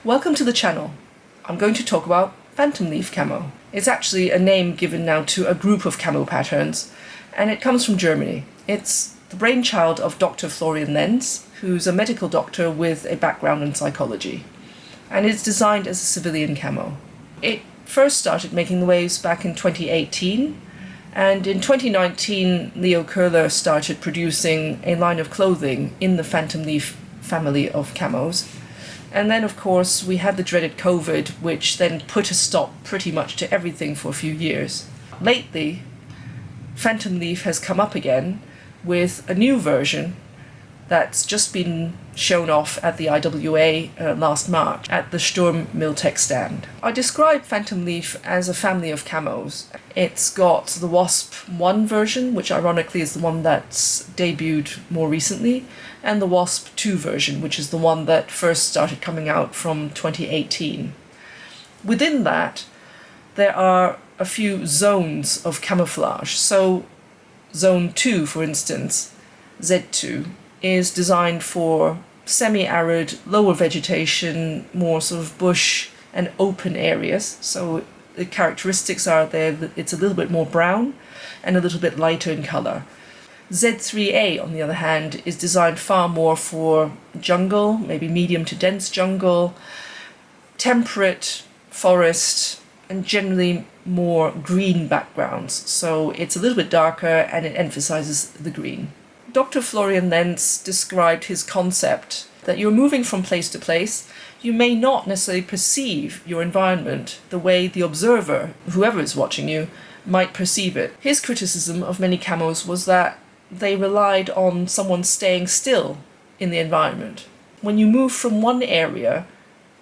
Welcome to the channel. I'm going to talk about Phantomleaf camo. It's actually a name given now to a group of camo patterns, and it comes from Germany. It's the brainchild of Dr. Florian Lenz, who's a medical doctor with a background in psychology, and it's designed as a civilian camo. It first started making the waves back in 2018, and in 2019 Leo Köhler started producing a line of clothing in the Phantomleaf family of camos. And then, of course, we had the dreaded COVID, which then put a stop pretty much to everything for a few years. Lately, Phantomleaf has come up again with a new version that's just been shown off at the IWA last March at the Sturm Miltech stand. I describe Phantomleaf as a family of camos. It's got the WASP 1 version, which ironically is the one that's debuted more recently, and the WASP 2 version, which is the one that first started coming out from 2018. Within that, there are a few zones of camouflage. So Zone 2, for instance, Z2, is designed for semi-arid, lower vegetation, more sort of bush and open areas. So the characteristics are there that it's a little bit more brown and a little bit lighter in colour. Z3A, on the other hand, is designed far more for jungle, maybe medium to dense jungle, temperate forest, and generally more green backgrounds. So it's a little bit darker and it emphasises the green. Dr. Florian Lenz described his concept that you're moving from place to place. You may not necessarily perceive your environment the way the observer, whoever is watching you, might perceive it. His criticism of many camos was that they relied on someone staying still in the environment. When you move from one area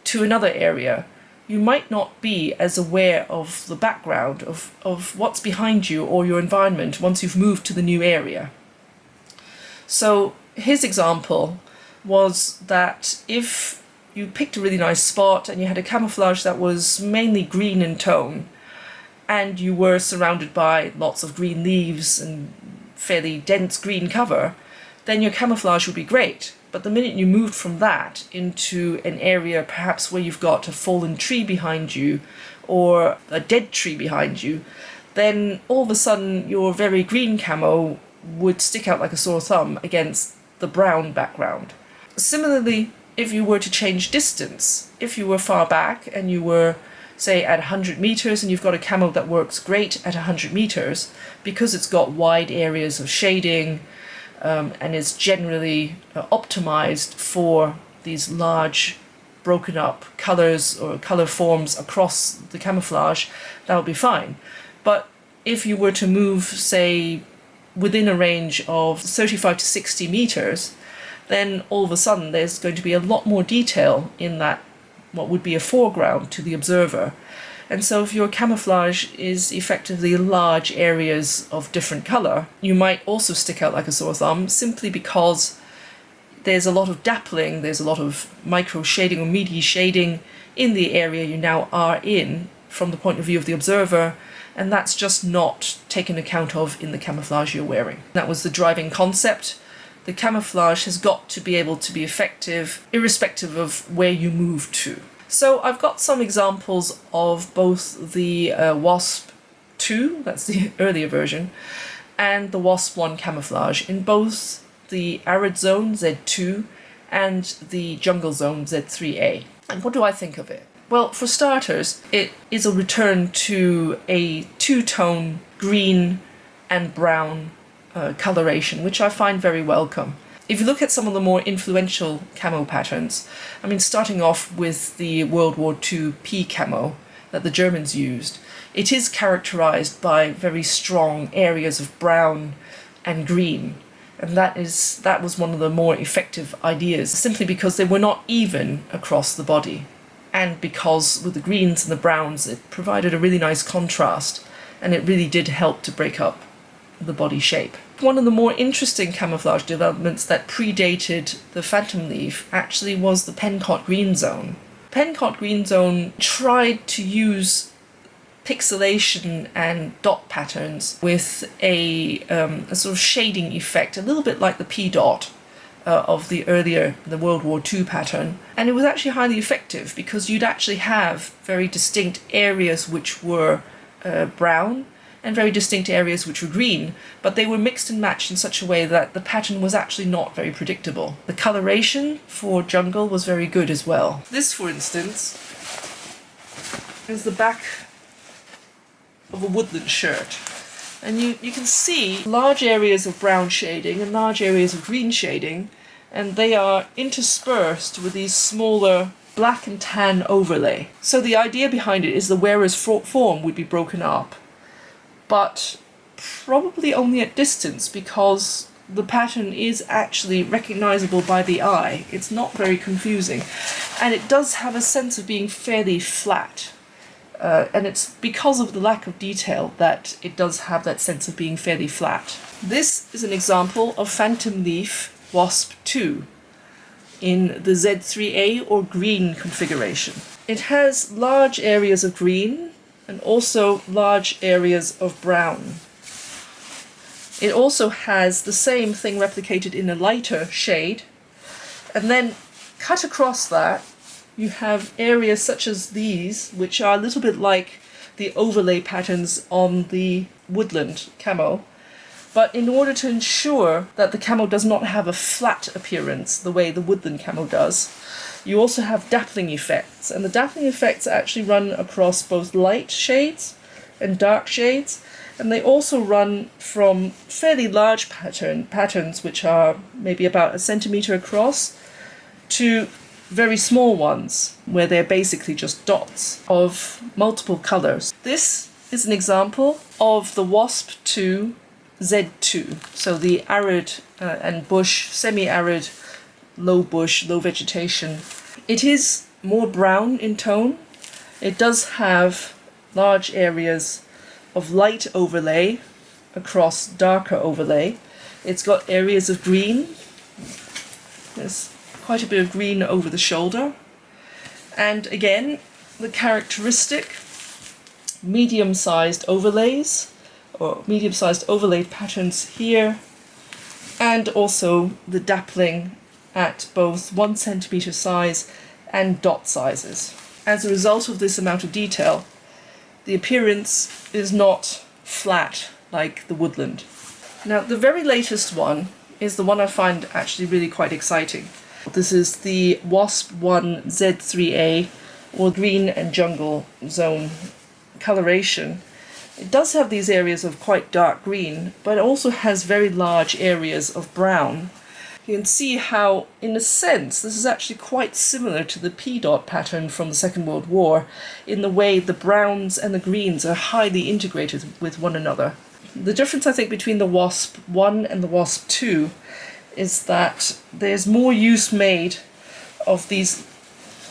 to another area, you might not be as aware of the background, of what's behind you or your environment once you've moved to the new area. So his example was that if you picked a really nice spot and you had a camouflage that was mainly green in tone, and you were surrounded by lots of green leaves and fairly dense green cover, then your camouflage would be great. But the minute you moved from that into an area perhaps where you've got a fallen tree behind you or a dead tree behind you, then all of a sudden your very green camo would stick out like a sore thumb against the brown background. Similarly, if you were to change distance, if you were far back and you were, say, at 100 meters and you've got a camo that works great at 100 meters because it's got wide areas of shading and is generally optimized for these large broken up colors or color forms across the camouflage, that would be fine. But if you were to move, say, within a range of 35 to 60 meters, then all of a sudden there's going to be a lot more detail in that, what would be a foreground to the observer. And so if your camouflage is effectively large areas of different colour, you might also stick out like a sore thumb simply because there's a lot of dappling, there's a lot of micro shading or meaty shading in the area you now are in from the point of view of the observer, and that's just not taken account of in the camouflage you're wearing. That was the driving concept. The camouflage has got to be able to be effective irrespective of where you move to. So I've got some examples of both the WASP 2, that's the earlier version, and the WASP 1 camouflage in both the arid zone Z2 and the jungle zone Z3A. And what do I think of it? Well, for starters, it is a return to a two-tone green and brown coloration, which I find very welcome. If you look at some of the more influential camo patterns, I mean, starting off with the World War II P camo that the Germans used, it is characterized by very strong areas of brown and green. And that was one of the more effective ideas, simply because they were not even across the body. And because with the greens and the browns, it provided a really nice contrast, and it really did help to break up the body shape. One of the more interesting camouflage developments that predated the Phantomleaf actually was the Pencott Green Zone. Pencott Green Zone tried to use pixelation and dot patterns with a sort of shading effect, a little bit like the P dot of the World War II pattern. And it was actually highly effective because you'd actually have very distinct areas which were brown and very distinct areas which were green, but they were mixed and matched in such a way that the pattern was actually not very predictable. The coloration for jungle was very good as well. This, for instance, is the back of a Woodland Shirt. And you can see large areas of brown shading and large areas of green shading, and they are interspersed with these smaller black and tan overlay. So the idea behind it is the wearer's form would be broken up, but probably only at distance, because the pattern is actually recognizable by the eye. It's not very confusing, and it does have a sense of being fairly flat. And it's because of the lack of detail that it does have that sense of being fairly flat. This is an example of Phantomleaf WASP 2 in the Z3A or green configuration. It has large areas of green and also large areas of brown. It also has the same thing replicated in a lighter shade, and then cut across that you have areas such as these, which are a little bit like the overlay patterns on the Woodland Camo. But in order to ensure that the camo does not have a flat appearance the way the Woodland Camo does, you also have dappling effects. And the dappling effects actually run across both light shades and dark shades. And they also run from fairly large patterns, which are maybe about 1 centimeter across, to very small ones, where they're basically just dots of multiple colors. This is an example of the WASP 2 Z2, so the arid and bush, semi-arid, low bush, low vegetation. It is more brown in tone. It does have large areas of light overlay across darker overlay. It's got areas of green. There's quite a bit of green over the shoulder, and again the characteristic medium-sized overlays or medium-sized overlaid patterns here, and also the dappling at both 1 centimeter size and dot sizes. As a result of this amount of detail, the appearance is not flat like the Woodland. Now the very latest one is the one I find actually really quite exciting. This is the WASP 1 Z3A, or green and jungle zone coloration. It does have these areas of quite dark green, but it also has very large areas of brown. You can see how, in a sense, this is actually quite similar to the P-dot pattern from the Second World War, in the way the browns and the greens are highly integrated with one another. The difference, I think, between the WASP 1 and the WASP 2 is that there's more use made of these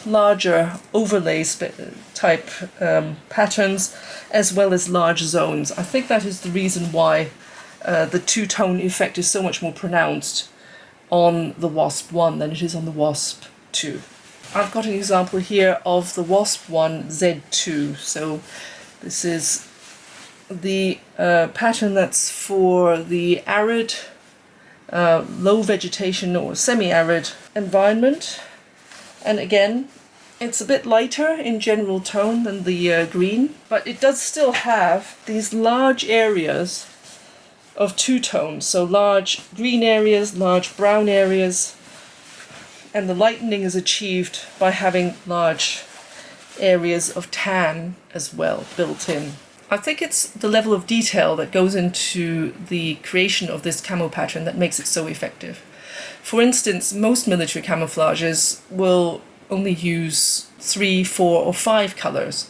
larger overlay type patterns, as well as large zones. I think that is the reason why the two-tone effect is so much more pronounced on the WASP 1 than it is on the WASP 2. I've got an example here of the WASP 1 Z2. So this is the pattern that's for the arid, low vegetation or semi-arid environment, and again it's a bit lighter in general tone than the green, but it does still have these large areas of two-tones, so large green areas, large brown areas, and the lightening is achieved by having large areas of tan as well built in. I think it's the level of detail that goes into the creation of this camo pattern that makes it so effective. For instance, most military camouflages will only use 3, 4 or 5 colors.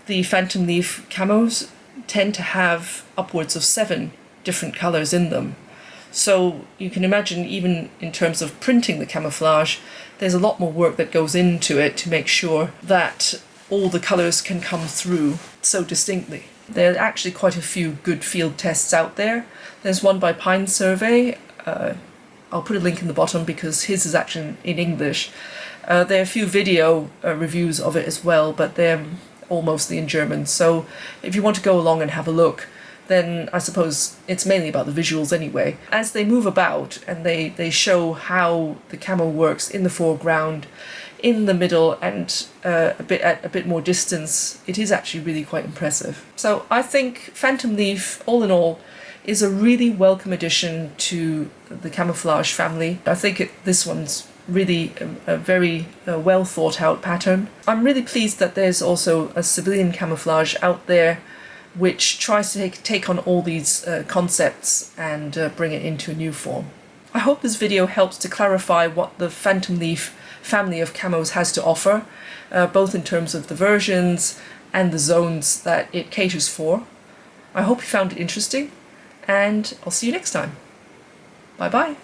The Phantomleaf camos tend to have upwards of 7 different colors in them. So you can imagine, even in terms of printing the camouflage, there's a lot more work that goes into it to make sure that all the colors can come through so distinctly. There are actually quite a few good field tests out there. There's one by Pine Survey. I'll put a link in the bottom because his is actually in English. There are a few video reviews of it as well, but they're all mostly in German. So if you want to go along and have a look, then I suppose it's mainly about the visuals anyway. As they move about and they show how the camo works in the foreground, in the middle, and at a bit more distance, it is actually really quite impressive. So I think Phantomleaf, all in all, is a really welcome addition to the camouflage family. I think this one's really a very well thought out pattern. I'm really pleased that there's also a civilian camouflage out there which tries to take on all these concepts and bring it into a new form. I hope this video helps to clarify what the Phantomleaf family of camos has to offer, both in terms of the versions and the zones that it caters for. I hope you found it interesting, and I'll see you next time. Bye bye.